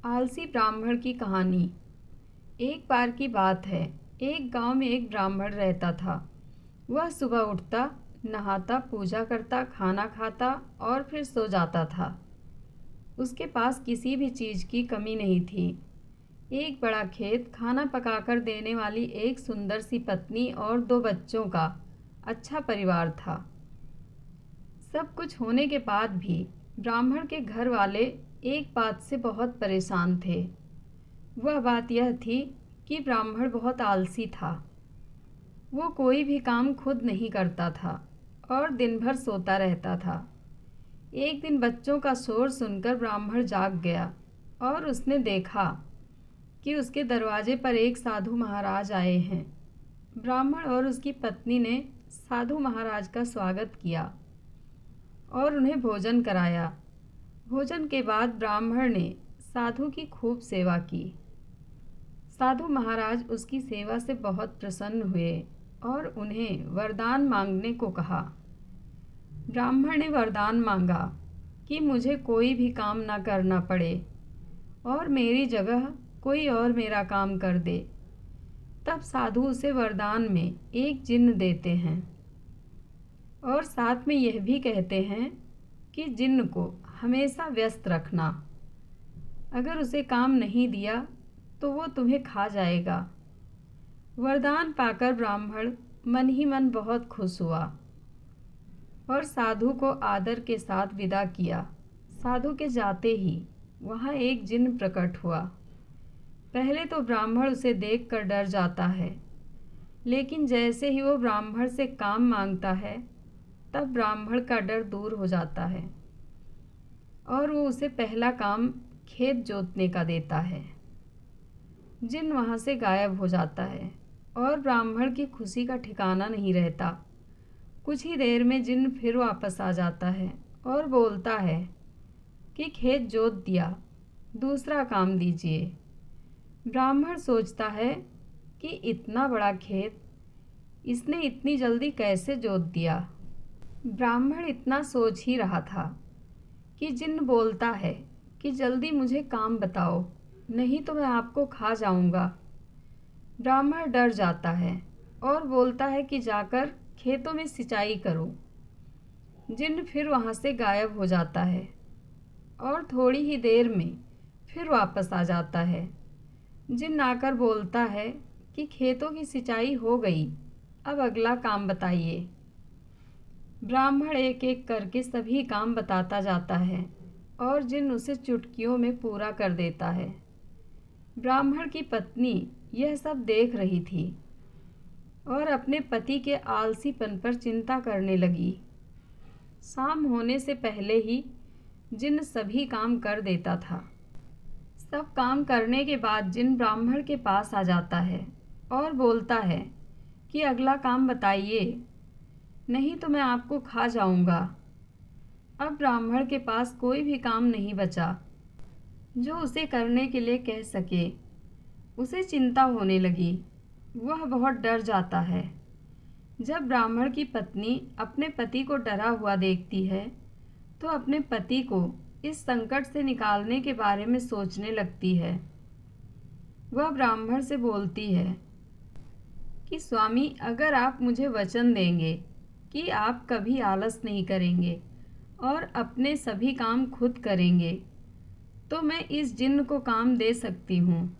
आलसी ब्राह्मण की कहानी। एक बार की बात है, एक गांव में एक ब्राह्मण रहता था। वह सुबह उठता, नहाता, पूजा करता, खाना खाता और फिर सो जाता था। उसके पास किसी भी चीज़ की कमी नहीं थी। एक बड़ा खेत, खाना पकाकर देने वाली एक सुंदर सी पत्नी और 2 बच्चों का अच्छा परिवार था। सब कुछ होने के बाद भी ब्राह्मण के घर वाले एक बात से बहुत परेशान थे। वह बात यह थी कि ब्राह्मण बहुत आलसी था। वो कोई भी काम खुद नहीं करता था और दिन भर सोता रहता था। एक दिन बच्चों का शोर सुनकर ब्राह्मण जाग गया और उसने देखा कि उसके दरवाजे पर एक साधु महाराज आए हैं। ब्राह्मण और उसकी पत्नी ने साधु महाराज का स्वागत किया और उन्हें भोजन कराया। भोजन के बाद ब्राह्मण ने साधु की खूब सेवा की। साधु महाराज उसकी सेवा से बहुत प्रसन्न हुए और उन्हें वरदान मांगने को कहा। ब्राह्मण ने वरदान मांगा कि मुझे कोई भी काम न करना पड़े और मेरी जगह कोई और मेरा काम कर दे। तब साधु उसे वरदान में एक जिन्न देते हैं और साथ में यह भी कहते हैं कि जिन्न को हमेशा व्यस्त रखना। अगर उसे काम नहीं दिया तो वो तुम्हें खा जाएगा। वरदान पाकर ब्राह्मण मन ही मन बहुत खुश हुआ और साधु को आदर के साथ विदा किया। साधु के जाते ही वहाँ एक जिन्न प्रकट हुआ। पहले तो ब्राह्मण उसे देखकर डर जाता है, लेकिन जैसे ही वो ब्राह्मण से काम मांगता है तब ब्राह्मण का डर दूर हो जाता है और वो उसे पहला काम खेत जोतने का देता है। जिन्न वहाँ से गायब हो जाता है और ब्राह्मण की खुशी का ठिकाना नहीं रहता। कुछ ही देर में जिन्न फिर वापस आ जाता है और बोलता है कि खेत जोत दिया, दूसरा काम दीजिए। ब्राह्मण सोचता है कि इतना बड़ा खेत इसने इतनी जल्दी कैसे जोत दिया। ब्राह्मण इतना सोच ही रहा था कि जिन्न बोलता है कि जल्दी मुझे काम बताओ, नहीं तो मैं आपको खा जाऊंगा। ब्राह्मण डर जाता है और बोलता है कि जाकर खेतों में सिंचाई करो। जिन्न फिर वहाँ से गायब हो जाता है और थोड़ी ही देर में फिर वापस आ जाता है। जिन्न आकर बोलता है कि खेतों की सिंचाई हो गई, अब अगला काम बताइए। ब्राह्मण एक एक करके सभी काम बताता जाता है और जिन्न उसे चुटकियों में पूरा कर देता है। ब्राह्मण की पत्नी यह सब देख रही थी और अपने पति के आलसीपन पर चिंता करने लगी। शाम होने से पहले ही जिन्न सभी काम कर देता था। सब काम करने के बाद जिन्न ब्राह्मण के पास आ जाता है और बोलता है कि अगला काम बताइए, नहीं तो मैं आपको खा जाऊंगा। अब ब्राह्मण के पास कोई भी काम नहीं बचा जो उसे करने के लिए कह सके। उसे चिंता होने लगी, वह बहुत डर जाता है। जब ब्राह्मण की पत्नी अपने पति को डरा हुआ देखती है तो अपने पति को इस संकट से निकालने के बारे में सोचने लगती है। वह ब्राह्मण से बोलती है कि स्वामी, अगर आप मुझे वचन देंगे कि आप कभी आलस नहीं करेंगे और अपने सभी काम खुद करेंगे तो मैं इस जिन्न को काम दे सकती हूँ।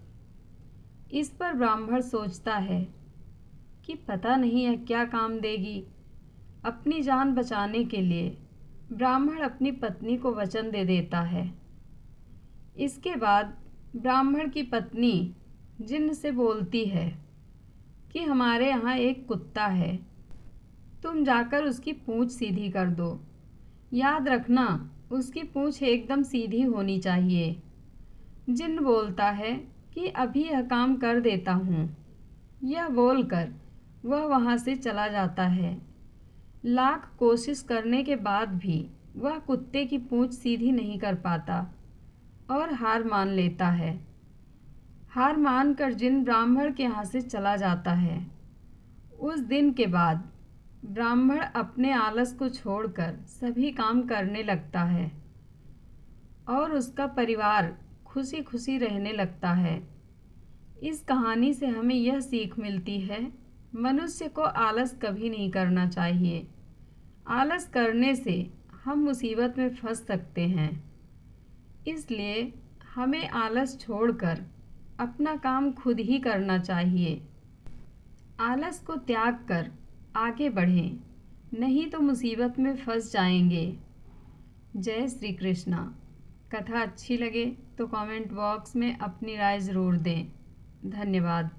इस पर ब्राह्मण सोचता है कि पता नहीं यह क्या काम देगी। अपनी जान बचाने के लिए ब्राह्मण अपनी पत्नी को वचन दे देता है। इसके बाद ब्राह्मण की पत्नी जिन्न से बोलती है कि हमारे यहाँ एक कुत्ता है, तुम जाकर उसकी पूँछ सीधी कर दो। याद रखना, उसकी पूँछ एकदम सीधी होनी चाहिए। जिन्न बोलता है कि अभी यह काम कर देता हूँ। यह बोलकर वह वहाँ से चला जाता है। लाख कोशिश करने के बाद भी वह कुत्ते की पूँछ सीधी नहीं कर पाता और हार मान लेता है। हार मानकर जिन्न ब्राह्मण के यहाँ से चला जाता है। उस दिन के बाद ब्राह्मण अपने आलस को छोड़कर सभी काम करने लगता है और उसका परिवार खुशी खुशी रहने लगता है। इस कहानी से हमें यह सीख मिलती है, मनुष्य को आलस कभी नहीं करना चाहिए। आलस करने से हम मुसीबत में फंस सकते हैं। इसलिए हमें आलस छोड़कर अपना काम खुद ही करना चाहिए। आलस को त्याग कर आगे बढ़ें, नहीं तो मुसीबत में फंस जाएंगे। जय श्री कृष्णा। कथा अच्छी लगे तो कमेंट बॉक्स में अपनी राय ज़रूर दें। धन्यवाद।